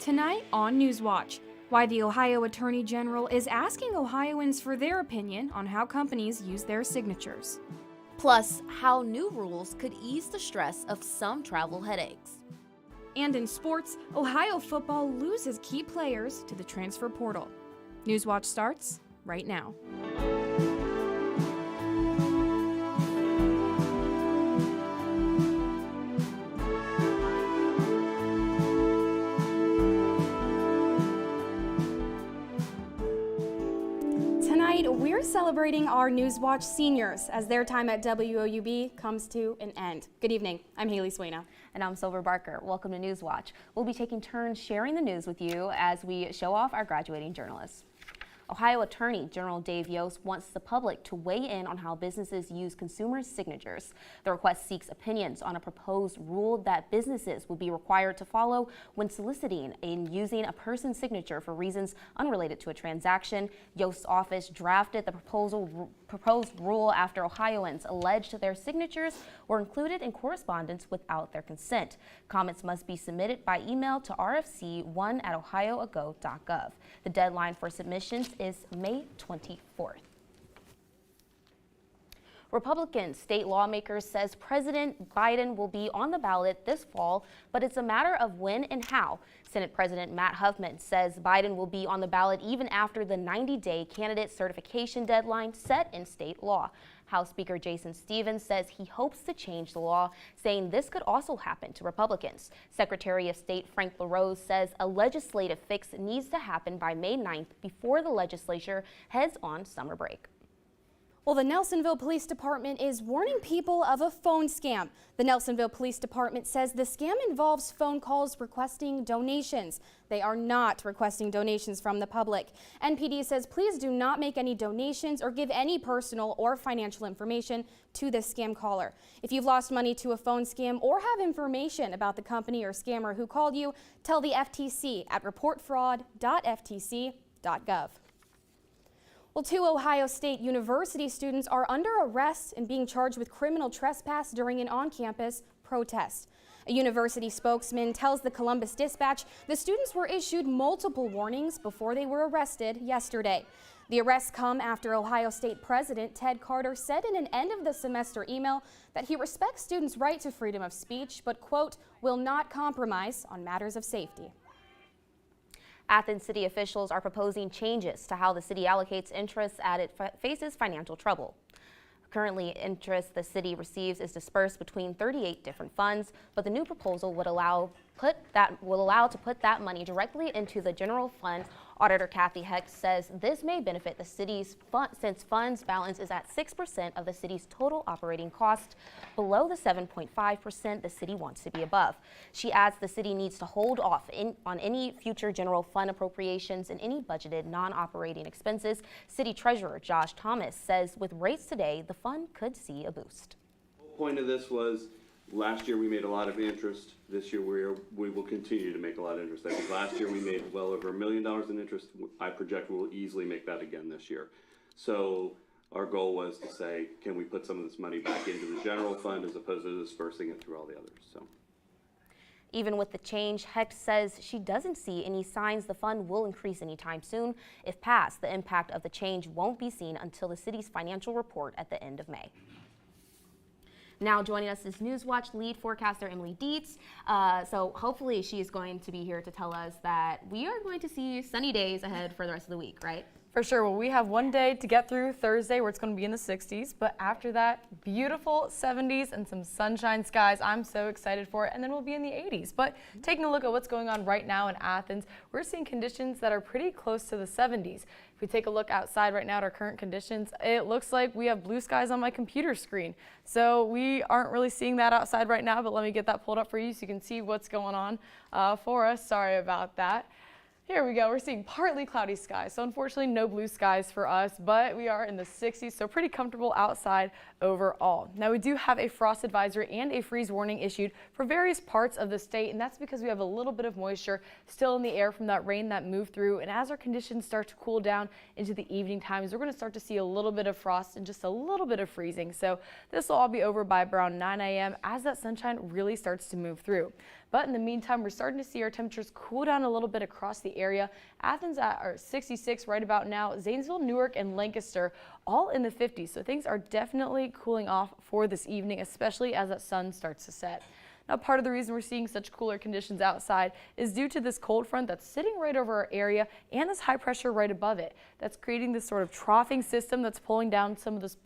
Tonight on Newswatch, why the Ohio Attorney General is asking Ohioans for their opinion on how companies use their signatures. Plus, how new rules could ease the stress of some travel headaches. And in sports, Ohio football loses key players to the transfer portal. Newswatch starts right now. Tonight, we're celebrating our Newswatch seniors as their time at WOUB comes to an end. Good evening. I'm Haley Swayna. And I'm Silver Barker. Welcome to Newswatch. We'll be taking turns sharing the news with you as we show off our graduating journalists. Ohio Attorney General Dave Yost wants the public to weigh in on how businesses use consumers' signatures. The request seeks opinions on a proposed rule that businesses would be required to follow when soliciting and using a person's signature for reasons unrelated to a transaction. Yost's office drafted the proposed rule after Ohioans alleged their signatures were included in correspondence without their consent. Comments must be submitted by email to rfc1@ohioago.gov. The deadline for submissions is May 24th. Republican state lawmakers says President Biden will be on the ballot this fall, but it's a matter of when and how. Senate President Matt Huffman says Biden will be on the ballot even after the 90-day candidate certification deadline set in state law. House Speaker Jason Stephens says he hopes to change the law, saying this could also happen to Republicans. Secretary of State Frank LaRose says a legislative fix needs to happen by May 9th before the legislature heads on summer break. Well, the Nelsonville Police Department is warning people of a phone scam. The Nelsonville Police Department says the scam involves phone calls requesting donations. They are not requesting donations from the public. NPD says please do not make any donations or give any personal or financial information to this scam caller. If you've lost money to a phone scam or have information about the company or scammer who called you, tell the FTC at reportfraud.ftc.gov. Well, 2 Ohio State University students are under arrest and being charged with criminal trespass during an on-campus protest. A university spokesman tells the Columbus Dispatch the students were issued multiple warnings before they were arrested yesterday. The arrests come after Ohio State President Ted Carter said in an end-of-the-semester email that he respects students' right to freedom of speech, but, quote, will not compromise on matters of safety. Athens city officials are proposing changes to how the city allocates interest as it faces financial trouble. Currently, interest the city receives is dispersed between 38 different funds, but the new proposal would allow to put that money directly into the general fund. Auditor Kathy Hecht says this may benefit the city's fund since funds balance is at 6% of the city's total operating cost, below the 7.5% the city wants to be above. She adds the city needs to hold off on any future general fund appropriations and any budgeted non-operating expenses. City Treasurer Josh Thomas says with rates today, the fund could see a boost. The whole point of this was last year we made a lot of interest. This year we will continue to make a lot of interest. I think last year we made well over $1 million in interest. I project we'll easily make that again this year. So our goal was to say, can we put some of this money back into the general fund as opposed to dispersing it through all the others? So, even with the change, Hecht says she doesn't see any signs the fund will increase anytime soon. If passed, the impact of the change won't be seen until the city's financial report at the end of May. Now joining us is Newswatch lead forecaster Emily Dietz. So hopefully she is going to be here to tell us that we are going to see sunny days ahead for the rest of the week, right? For sure. Well, we have one day to get through Thursday where it's going to be in the 60s, but after that, beautiful 70s and some sunshine skies. I'm so excited for it. And then we'll be in the 80s. But taking a look at what's going on right now in Athens, we're seeing conditions that are pretty close to the 70s. If we take a look outside right now at our current conditions, it looks like we have blue skies on my computer screen. So we aren't really seeing that outside right now, but let me get that pulled up for you so you can see what's going on for us. Sorry about that. Here we go. We're seeing partly cloudy skies. So unfortunately, no blue skies for us, but we are in the 60s, so pretty comfortable outside overall. Now, we do have a frost advisory and a freeze warning issued for various parts of the state, and that's because we have a little bit of moisture still in the air from that rain that moved through. And as our conditions start to cool down into the evening times, we're going to start to see a little bit of frost and just a little bit of freezing. So this will all be over by around 9 a.m. as that sunshine really starts to move through. But in the meantime, we're starting to see our temperatures cool down a little bit across the area. Athens at 66 right about now. Zanesville, Newark, and Lancaster all in the 50s. So things are definitely cooling off for this evening, especially as that sun starts to set. Now, part of the reason we're seeing such cooler conditions outside is due to this cold front that's sitting right over our area and this high pressure right above it. That's creating this sort of troughing system that's pulling down some of this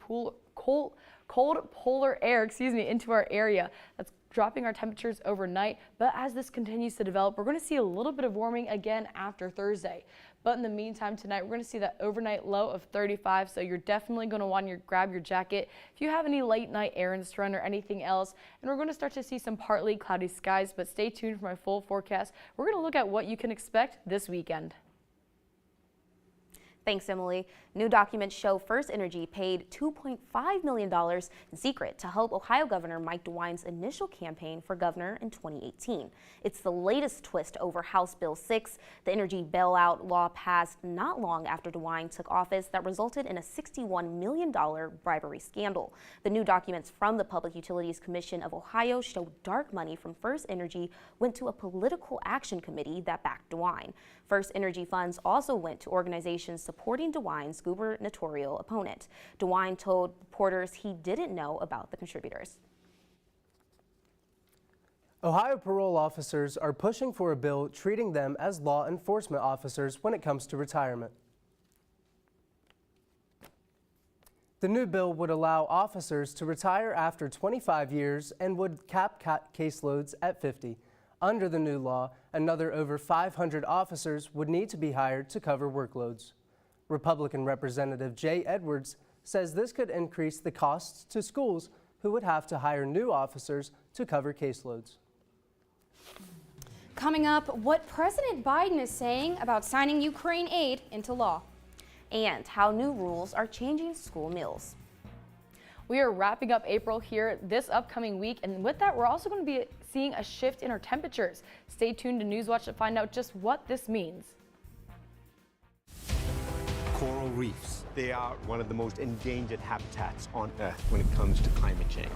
cold polar air, into our area. That's dropping our temperatures overnight. But as this continues to develop, we're going to see a little bit of warming again after Thursday. But in the meantime, tonight, we're going to see that overnight low of 35, so you're definitely going to want to grab your jacket if you have any late night errands to run or anything else. And we're going to start to see some partly cloudy skies, but stay tuned for my full forecast. We're going to look at what you can expect this weekend. Thanks, Emily. New documents show First Energy paid $2.5 million in secret to help Ohio Governor Mike DeWine's initial campaign for governor in 2018. It's the latest twist over House Bill 6, the energy bailout law passed not long after DeWine took office that resulted in a $61 million bribery scandal. The new documents from the Public Utilities Commission of Ohio show dark money from First Energy went to a political action committee that backed DeWine. First Energy funds also went to organizations supporting DeWine's gubernatorial opponent. DeWine told reporters he didn't know about the contributors. Ohio parole officers are pushing for a bill treating them as law enforcement officers when it comes to retirement. The new bill would allow officers to retire after 25 years and would cap caseloads at 50. Under the new law, another over 500 officers would need to be hired to cover workloads. Republican Representative Jay Edwards says this could increase the costs to schools who would have to hire new officers to cover caseloads. Coming up, what President Biden is saying about signing Ukraine aid into law. And how new rules are changing school meals. We are wrapping up April here this upcoming week, and with that, we're also going to be seeing a shift in our temperatures. Stay tuned to Newswatch to find out just what this means. Coral reefs. They are one of the most endangered habitats on Earth when it comes to climate change.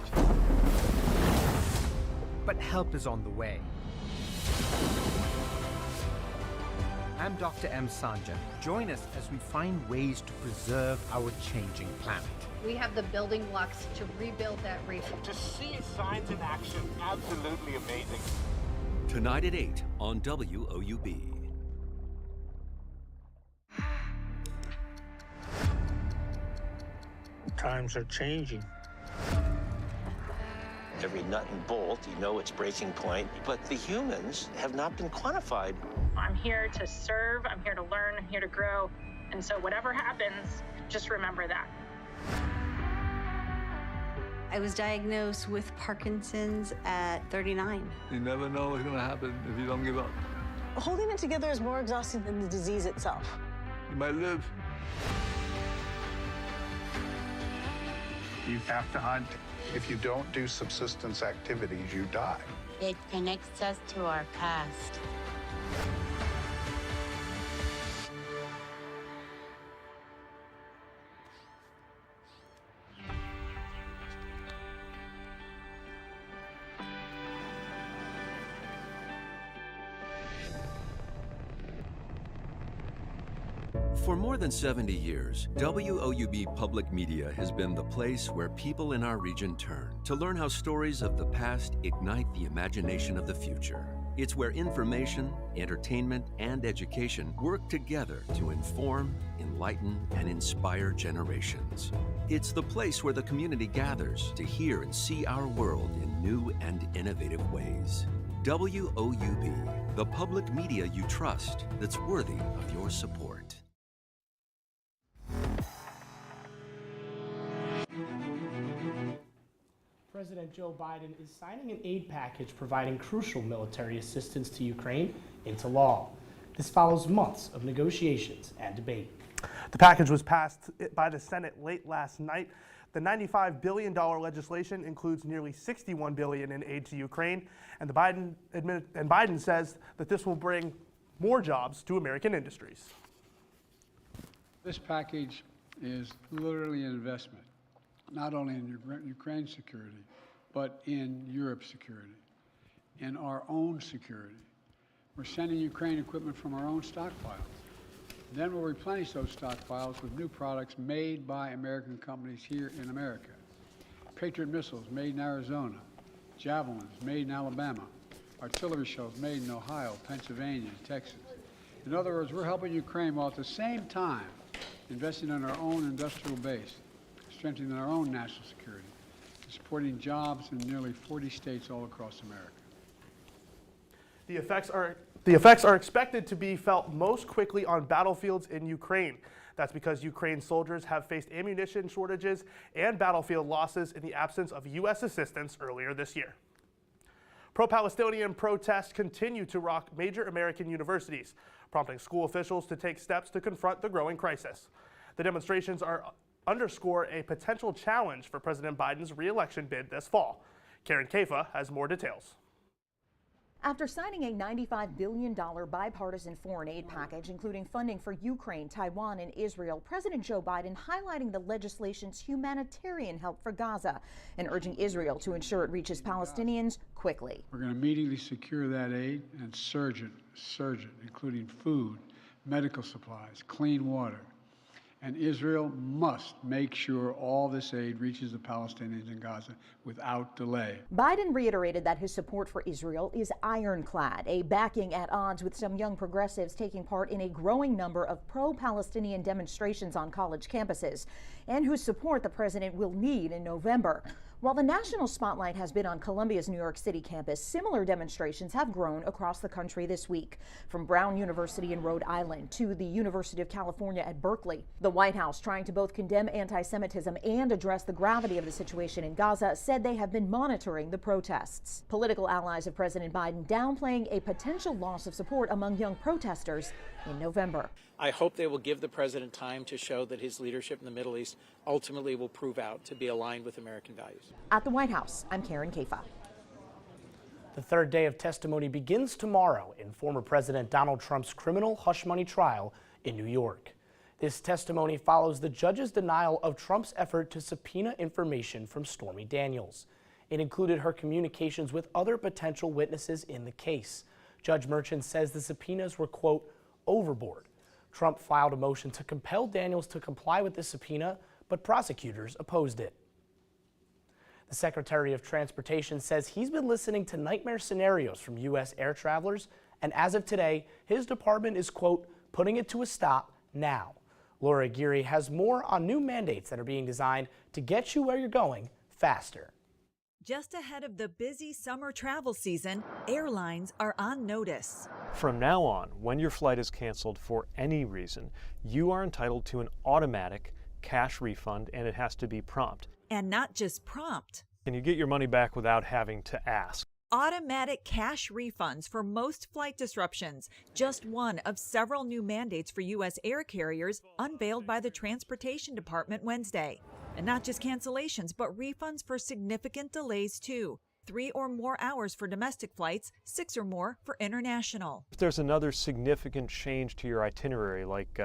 But help is on the way. I'm Dr. M. Sanja. Join us as we find ways to preserve our changing planet. We have the building blocks to rebuild that reef. To see science in action, absolutely amazing. Tonight at 8 on WOUB. Times are changing. Every nut and bolt, you know its breaking point, but the humans have not been quantified. I'm here to serve, I'm here to learn, I'm here to grow, and so whatever happens, just remember that. I was diagnosed with Parkinson's at 39. You never know what's gonna happen if you don't give up. Holding it together is more exhausting than the disease itself. You might live. You have to hunt. If you don't do subsistence activities, you die. It connects us to our past. For more than 70 years, WOUB Public Media has been the place where people in our region turn to learn how stories of the past ignite the imagination of the future. It's where information, entertainment, and education work together to inform, enlighten, and inspire generations. It's the place where the community gathers to hear and see our world in new and innovative ways. WOUB, the public media you trust that's worthy of your support. President Joe Biden is signing an aid package providing crucial military assistance to Ukraine into law. This follows months of negotiations and debate. The package was passed by the Senate late last night. The $95 billion legislation includes nearly $61 billion in aid to Ukraine, and Biden says that this will bring more jobs to American industries. This package is literally an investment, not only in Ukraine's security, but in Europe's security. in our own security. We're sending Ukraine equipment from our own stockpiles. Then we'll replenish those stockpiles with new products made by American companies here in America. Patriot missiles made in Arizona, Javelins made in Alabama, artillery shells made in Ohio, Pennsylvania, and Texas. In other words, we're helping Ukraine while at the same time investing in our own industrial base, strengthening our own national security, and supporting jobs in nearly 40 states all across America. The effects are expected to be felt most quickly on battlefields in Ukraine. That's because Ukraine soldiers have faced ammunition shortages and battlefield losses in the absence of U.S. assistance earlier this year. Pro-Palestinian protests continue to rock major American universities, prompting school officials to take steps to confront the growing crisis. The demonstrations underscore a potential challenge for President Biden's re-election bid this fall. Karen Kafa has more details. After signing a $95 billion bipartisan foreign aid package, including funding for Ukraine, Taiwan, and Israel, President Joe Biden highlighting the legislation's humanitarian help for Gaza and urging Israel to ensure it reaches Palestinians quickly. We're going to immediately secure that aid and surge it, including food, medical supplies, clean water. And Israel must make sure all this aid reaches the Palestinians in Gaza without delay. Biden reiterated that his support for Israel is ironclad, a backing at odds with some young progressives taking part in a growing number of pro-Palestinian demonstrations on college campuses, and whose support the president will need in November. While the national spotlight has been on Columbia's New York City campus, similar demonstrations have grown across the country this week, from Brown University in Rhode Island to the University of California at Berkeley. The White House, trying to both condemn anti-Semitism and address the gravity of the situation in Gaza, said they have been monitoring the protests. Political allies of President Biden downplaying a potential loss of support among young protesters in November. I hope they will give the president time to show that his leadership in the Middle East ultimately will prove out to be aligned with American values. At the White House, I'm Karen Kafa. The third day of testimony begins tomorrow in former President Donald Trump's criminal hush money trial in New York. This testimony follows the judge's denial of Trump's effort to subpoena information from Stormy Daniels. It included her communications with other potential witnesses in the case. Judge Merchant says the subpoenas were, quote, overboard. Trump filed a motion to compel Daniels to comply with the subpoena, but prosecutors opposed it. The Secretary of Transportation says he's been listening to nightmare scenarios from U.S. air travelers, and as of today, his department is, quote, putting it to a stop now. Laura Aguirre has more on new mandates that are being designed to get you where you're going faster. Just ahead of the busy summer travel season, airlines are on notice. From now on, when your flight is canceled for any reason, you are entitled to an automatic cash refund, and it has to be prompt. And not just prompt. Can you get your money back without having to ask? Automatic cash refunds for most flight disruptions, just one of several new mandates for U.S. air carriers unveiled by the Transportation Department Wednesday. And not just cancellations, but refunds for significant delays too. 3 or more hours for domestic flights, 6 or more for international. If there's another significant change to your itinerary, like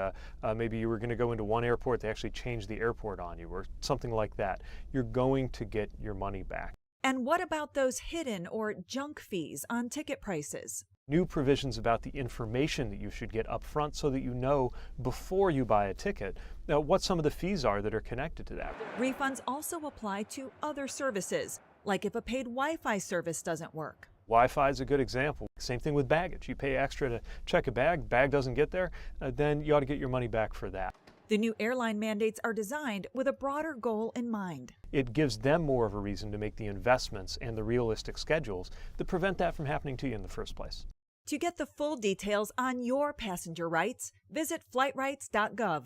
maybe you were going to go into one airport, they actually changed the airport on you, or something like that, you're going to get your money back. And what about those hidden or junk fees on ticket prices? New provisions about the information that you should get up front so that you know before you buy a ticket what some of the fees are that are connected to that. Refunds also apply to other services, like if a paid Wi-Fi service doesn't work. Wi-Fi is a good example. Same thing with baggage. You pay extra to check a bag doesn't get there, then you ought to get your money back for that. The new airline mandates are designed with a broader goal in mind. It gives them more of a reason to make the investments and the realistic schedules that prevent that from happening to you in the first place. To get the full details on your passenger rights, visit flightrights.gov.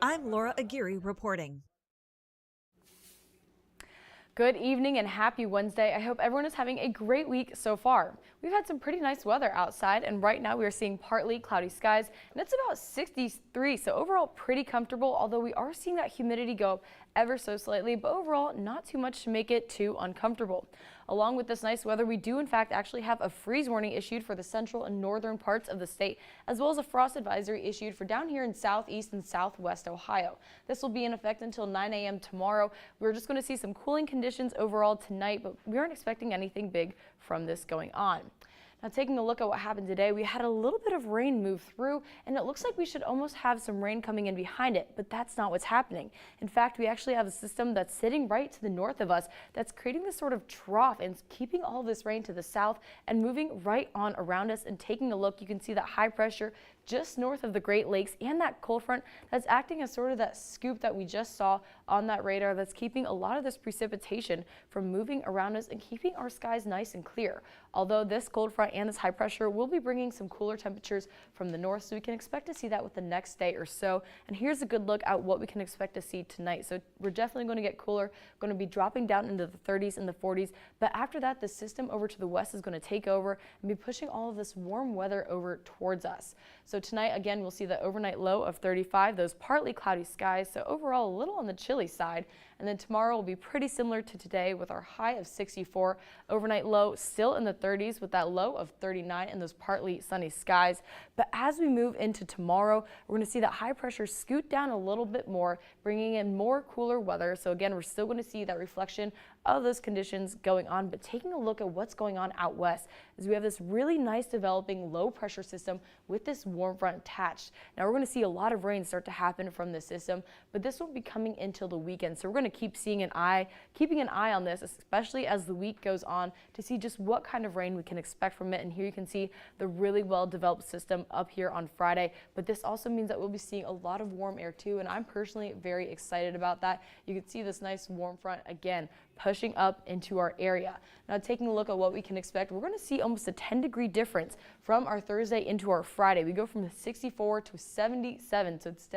I'm Laura Aguirre reporting. Good evening and happy Wednesday. I hope everyone is having a great week so far. We've had some pretty nice weather outside, and right now we are seeing partly cloudy skies, and it's about 63, so overall pretty comfortable, although we are seeing that humidity go up ever so slightly, but overall not too much to make it too uncomfortable. Along with this nice weather, we do in fact actually have a freeze warning issued for the central and northern parts of the state, as well as a frost advisory issued for down here in southeast and southwest Ohio. This will be in effect until 9 a.m. tomorrow. We're just going to see some cooling conditions overall tonight, but we aren't expecting anything big from this going on. Now, taking a look at what happened today, we had a little bit of rain move through, and it looks like we should almost have some rain coming in behind it, but that's not what's happening. In fact, we actually have a system that's sitting right to the north of us that's creating this sort of trough and keeping all this rain to the south and moving right on around us. And taking a look, you can see that high pressure just north of the Great Lakes and that cold front that's acting as sort of that scoop that we just saw on that radar that's keeping a lot of this precipitation from moving around us and keeping our skies nice and clear. Although this cold front and this high pressure will be bringing some cooler temperatures from the north, so we can expect to see that with the next day or so. And here's a good look at what we can expect to see tonight. So we're definitely going to get cooler, going to be dropping down into the 30s and the 40s. But after that, the system over to the west is going to take over and be pushing all of this warm weather over towards us. So tonight, again, we'll see the overnight low of 35, those partly cloudy skies, so overall a little on the chilly side. And then tomorrow will be pretty similar to today with our high of 64, overnight low still in the 30s with that low of 39 and those partly sunny skies. But as we move into tomorrow, we're going to see that high pressure scoot down a little bit more, bringing in more cooler weather. So again, we're still going to see that reflection of those conditions going on, but taking a look at what's going on out west is we have this really nice developing low pressure system with this warm front attached. Now we're going to see a lot of rain start to happen from this system, but this won't be coming until the weekend. So we're going to keep keeping an eye on this, especially as the week goes on, to see just what kind of rain we can expect from it. And here you can see the really well developed system up here on Friday, but this also means that we'll be seeing a lot of warm air too, and I'm personally very excited about that. You can see this nice warm front again pushing up into our area. Now taking a look at what we can expect, we're going to see almost a 10-degree difference from our Thursday into our Friday. We go from 64 to 77, so it's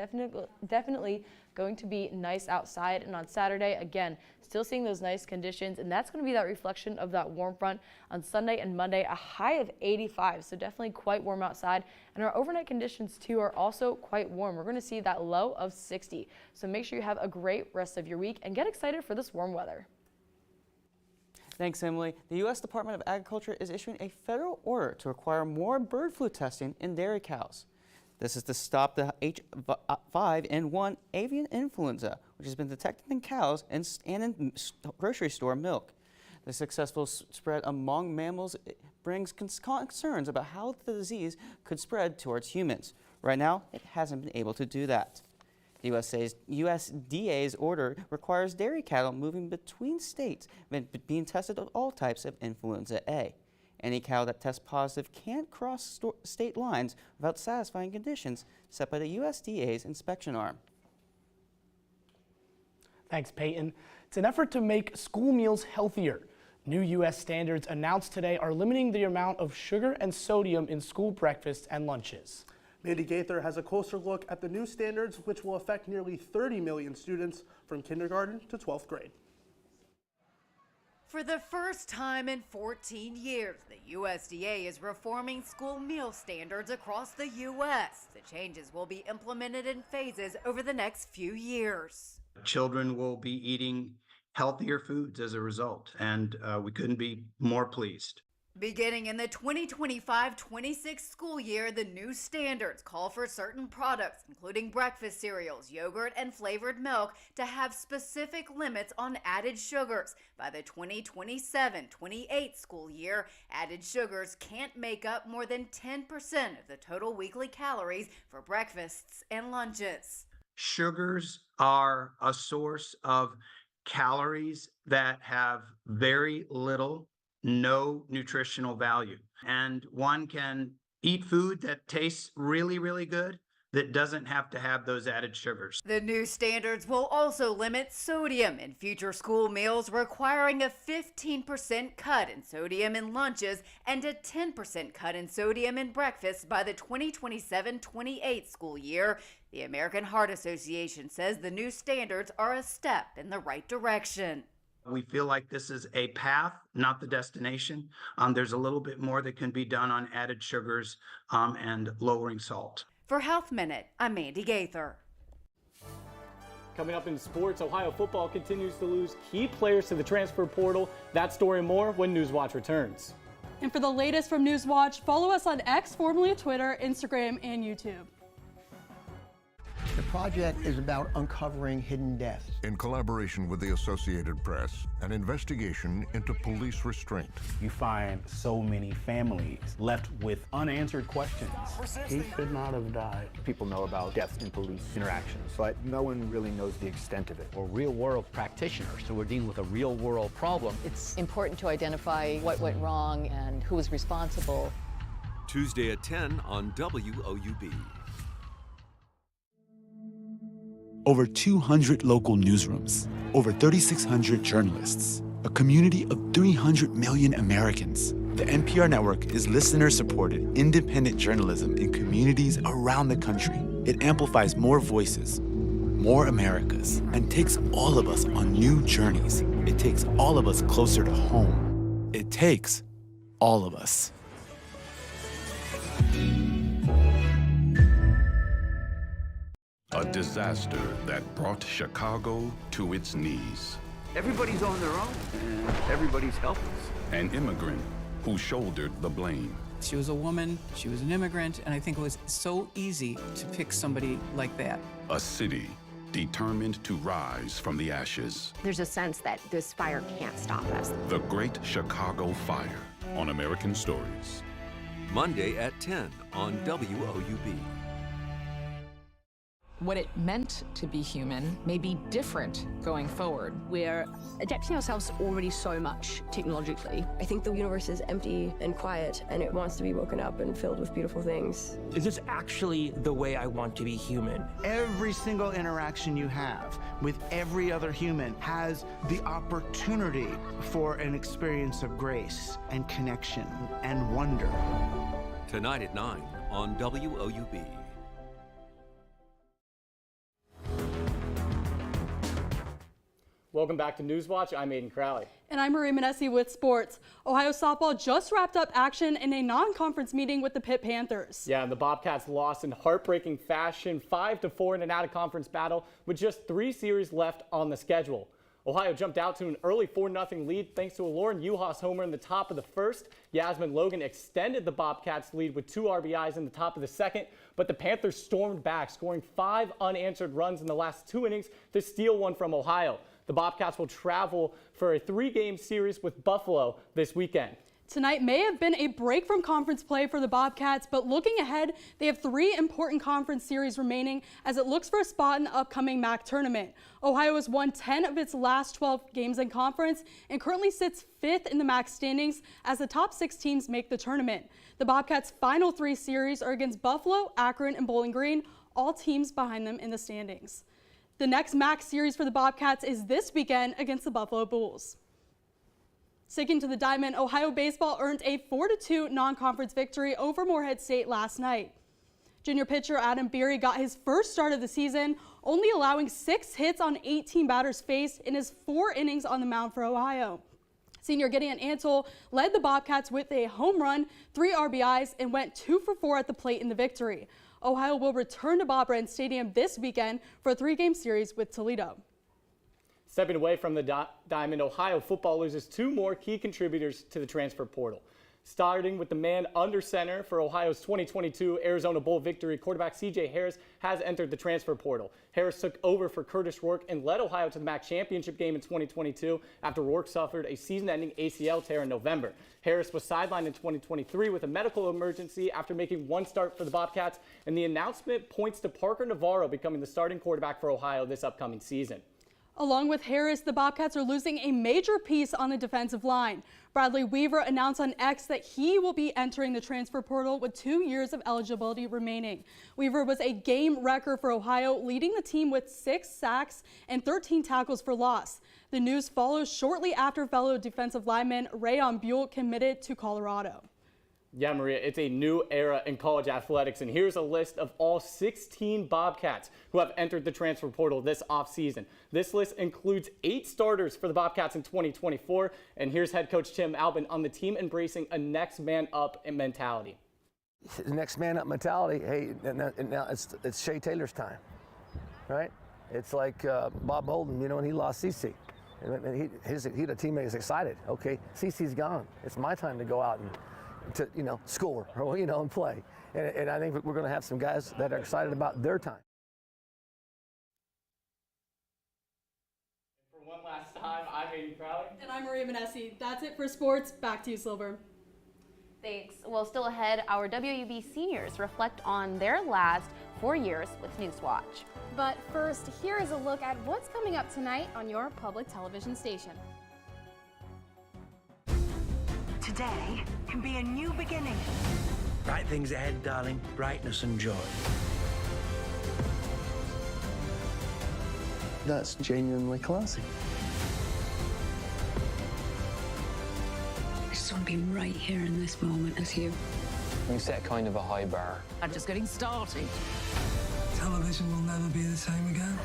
definitely going to be nice outside. And on Saturday, again, still seeing those nice conditions, and that's going to be that reflection of that warm front. On Sunday and Monday, a high of 85, so definitely quite warm outside. And our overnight conditions too are also quite warm. We're going to see that low of 60, so make sure you have a great rest of your week and get excited for this warm weather. Thanks, Emily. The U.S. Department of Agriculture is issuing a federal order to require more bird flu testing in dairy cows. This is to stop the H5N1 avian influenza, which has been detected in cows and in grocery store milk. The successful spread among mammals brings concerns about how the disease could spread towards humans. Right now, it hasn't been able to do that. The USDA's order requires dairy cattle moving between states being tested with all types of influenza A. Any cow that tests positive can't cross state lines without satisfying conditions set by the USDA's inspection arm. Thanks, Peyton. It's an effort to make school meals healthier. New U.S. standards announced today are limiting the amount of sugar and sodium in school breakfasts and lunches. Mandy Gaither has a closer look at the new standards, which will affect nearly 30 million students from kindergarten to 12th grade. For the first time in 14 years, the USDA is reforming school meal standards across the U.S. The changes will be implemented in phases over the next few years. Children will be eating healthier foods as a result, and we couldn't be more pleased. Beginning in the 2025-26 school year, the new standards call for certain products, including breakfast cereals, yogurt, and flavored milk, to have specific limits on added sugars. By the 2027-28 school year, added sugars can't make up more than 10% of the total weekly calories for breakfasts and lunches. Sugars are a source of calories that have very little, no nutritional value. And one can eat food that tastes really, really good that doesn't have to have those added sugars. The new standards will also limit sodium in future school meals, requiring a 15% cut in sodium in lunches and a 10% cut in sodium in breakfasts by the 2027-28 school year. The American Heart Association says the new standards are a step in the right direction. We feel like this is a path, not the destination. There's a little bit more that can be done on added sugars and lowering salt. For Health Minute, I'm Mandy Gaither. Coming up in sports, Ohio football continues to lose key players to the transfer portal. That story and more when Newswatch returns. And for the latest from Newswatch, follow us on X, formerly Twitter, Instagram, and YouTube. The project is about uncovering hidden deaths. In collaboration with the Associated Press, an investigation into police restraint. You find so many families left with unanswered questions. He could not have died. People know about deaths in police interactions, but no one really knows the extent of it. We're real-world practitioners, so we're dealing with a real-world problem. It's important to identify what went wrong and who was responsible. Tuesday at 10 on WOUB. Over 200 local newsrooms, over 3,600 journalists, a community of 300 million Americans. The NPR network is listener-supported, independent journalism in communities around the country. It amplifies more voices, more Americas, and takes all of us on new journeys. It takes all of us closer to home. It takes all of us. A disaster that brought Chicago to its knees. Everybody's on their own, and everybody's helpless. An immigrant who shouldered the blame. She was a woman, she was an immigrant, and I think it was so easy to pick somebody like that. A city determined to rise from the ashes. There's a sense that this fire can't stop us. The Great Chicago Fire on American Stories. Monday at 10 on WOUB. What it meant to be human may be different going forward. We're adapting ourselves already so much technologically. I think the universe is empty and quiet, and it wants to be woken up and filled with beautiful things. Is this actually the way I want to be human? Every single interaction you have with every other human has the opportunity for an experience of grace and connection and wonder. Tonight at 9 on WOUB. Welcome back to Newswatch. I'm Aiden Crowley. And I'm Marie Manessi with sports. Ohio softball just wrapped up action in a non-conference meeting with the Pitt Panthers. Yeah, and the Bobcats lost in heartbreaking fashion, 5-4 in an out-of-conference battle with just 3 series left on the schedule. Ohio jumped out to an early 4-0 lead thanks to a Lauren Uhas homer in the top of the first. Yasmin Logan extended the Bobcats' lead with 2 RBIs in the top of the second, but the Panthers stormed back, scoring 5 unanswered runs in the last 2 innings to steal one from Ohio. The Bobcats will travel for a 3-game series with Buffalo this weekend. Tonight may have been a break from conference play for the Bobcats, but looking ahead, they have 3 important conference series remaining as it looks for a spot in the upcoming MAC tournament. Ohio has won 10 of its last 12 games in conference and currently sits 5th in the MAC standings as the top 6 teams make the tournament. The Bobcats' final 3 series are against Buffalo, Akron, and Bowling Green, all teams behind them in the standings. The next MAC series for the Bobcats is this weekend against the Buffalo Bulls. Sticking to the diamond, Ohio baseball earned a 4-2 non-conference victory over Morehead State last night. Junior pitcher Adam Beery got his first start of the season, only allowing 6 hits on 18 batters faced in his 4 innings on the mound for Ohio. Senior Gideon Antle led the Bobcats with a home run, 3 RBIs, and went 2 for 4 at the plate in the victory. Ohio will return to Bob Brand Stadium this weekend for a 3-game series with Toledo. Stepping away from the diamond, Ohio football loses 2 more key contributors to the transfer portal. Starting with the man under center for Ohio's 2022 Arizona Bowl victory, quarterback C.J. Harris has entered the transfer portal. Harris took over for Curtis Rourke and led Ohio to the MAC championship game in 2022 after Rourke suffered a season-ending ACL tear in November. Harris was sidelined in 2023 with a medical emergency after making 1 start for the Bobcats, and the announcement points to Parker Navarro becoming the starting quarterback for Ohio this upcoming season. Along with Harris, the Bobcats are losing a major piece on the defensive line. Bradley Weaver announced on X that he will be entering the transfer portal with 2 years of eligibility remaining. Weaver was a game wrecker for Ohio, leading the team with 6 sacks and 13 tackles for loss. The news follows shortly after fellow defensive lineman Rayon Buell committed to Colorado. Yeah, Maria, it's a new era in college athletics, and here's a list of all 16 Bobcats who have entered the transfer portal this offseason. This list includes 8 starters for the Bobcats in 2024, and here's head coach Tim Albin on the team embracing a next man up mentality. The next man up mentality, hey, now it's Shea Taylor's time, right? It's like Bob Bolden, you know, when he lost CeCe. And he had a teammate who's excited. Okay, CeCe's gone. It's my time to go out and to, you know, score or, you know, and play. And I think we're going to have some guys that are excited about their time. For one last time, I'm Aiden Crowley. And I'm Maria Manessi. That's it for sports. Back to you, Silver. Thanks. Well, still ahead, our WUB seniors reflect on their last 4 years with Newswatch. But first, here is a look at what's coming up tonight on your public television station. Today can be a new beginning. Bright things ahead, darling. Brightness and joy. That's genuinely classy. I just want to be right here in this moment as you. You set kind of a high bar. I'm just getting started. Television will never be the same again.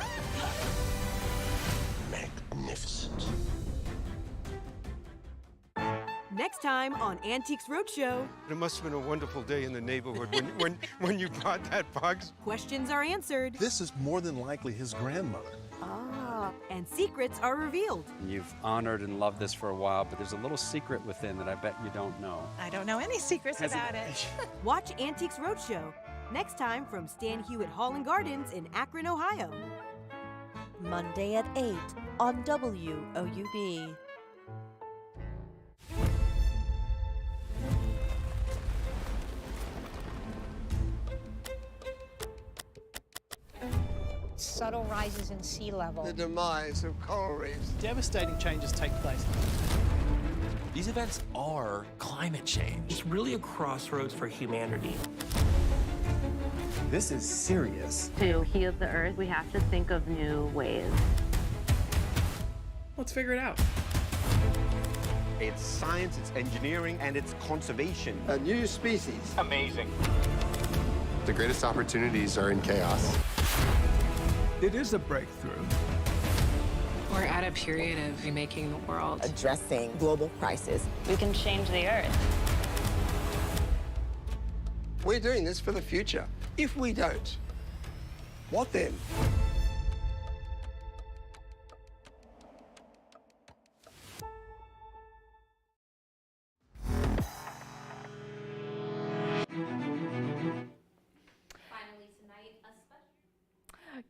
Magnificent. Next time on Antiques Roadshow. It must have been a wonderful day in the neighborhood when you brought that box. Questions are answered. This is more than likely his grandmother. And secrets are revealed. You've honored and loved this for a while, but there's a little secret within that I bet you don't know. I don't know any secrets about it. Watch Antiques Roadshow next time from Stan Hewitt Hall and Gardens in Akron, Ohio. Monday at 8 on WOUB. Subtle rises in sea level. The demise of coral reefs. Devastating changes take place. These events are climate change. It's really a crossroads for humanity. This is serious. To heal the earth, we have to think of new ways. Let's figure it out. It's science, it's engineering, and it's conservation. A new species. Amazing. The greatest opportunities are in chaos. It is a breakthrough. We're at a period of remaking the world. Addressing global crisis. We can change the earth. We're doing this for the future. If we don't, what then?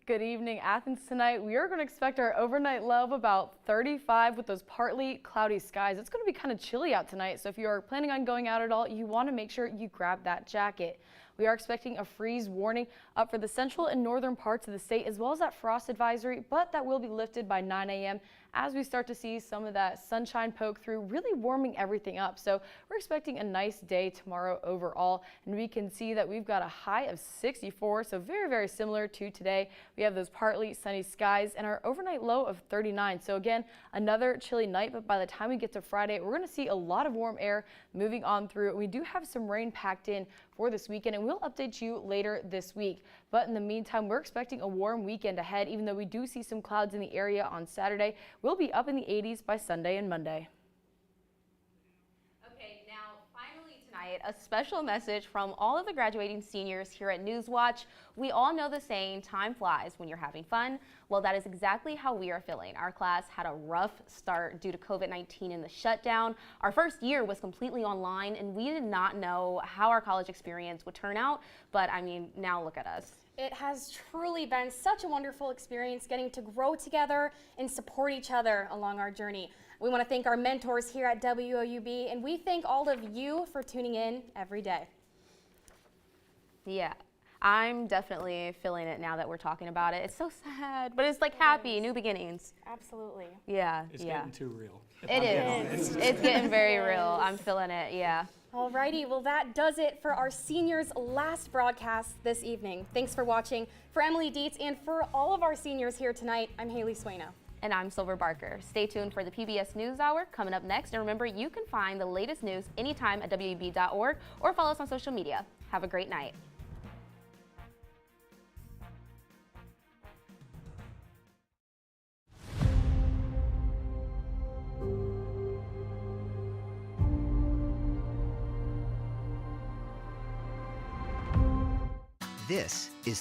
Good evening, Athens. Tonight, we are going to expect our overnight low of about 35 with those partly cloudy skies. It's going to be kind of chilly out tonight, so if you are planning on going out at all, you want to make sure you grab that jacket. We are expecting a freeze warning up for the central and northern parts of the state, as well as that frost advisory, but that will be lifted by 9 a.m. as we start to see some of that sunshine poke through, really warming everything up. So we're expecting a nice day tomorrow overall, and we can see that we've got a high of 64, so very, very similar to today. We have those partly sunny skies and our overnight low of 39. So again, another chilly night, but by the time we get to Friday, we're going to see a lot of warm air moving on through. We do have some rain packed in for this weekend, and we'll update you later this week. But in the meantime, we're expecting a warm weekend ahead, even though we do see some clouds in the area on Saturday. We'll be up in the 80s by Sunday and Monday. Okay, now finally tonight, a special message from all of the graduating seniors here at Newswatch. We all know the saying, time flies when you're having fun. Well, that is exactly how we are feeling. Our class had a rough start due to COVID-19 and the shutdown. Our first year was completely online, and we did not know how our college experience would turn out. But I mean, now look at us. It has truly been such a wonderful experience getting to grow together and support each other along our journey. We want to thank our mentors here at WOUB, and we thank all of you for tuning in every day. Yeah, I'm definitely feeling it now that we're talking about it. It's so sad, but it's like happy, new beginnings. Absolutely. Yeah, It's yeah. getting too real. It is. It's getting very real. I'm feeling it, yeah. Alrighty, well that does it for our seniors' last broadcast this evening. Thanks for watching. For Emily Dietz and for all of our seniors here tonight, I'm Haley Sueno. And I'm Silver Barker. Stay tuned for the PBS NewsHour coming up next. And remember, you can find the latest news anytime at WUB.org or follow us on social media. Have a great night. This is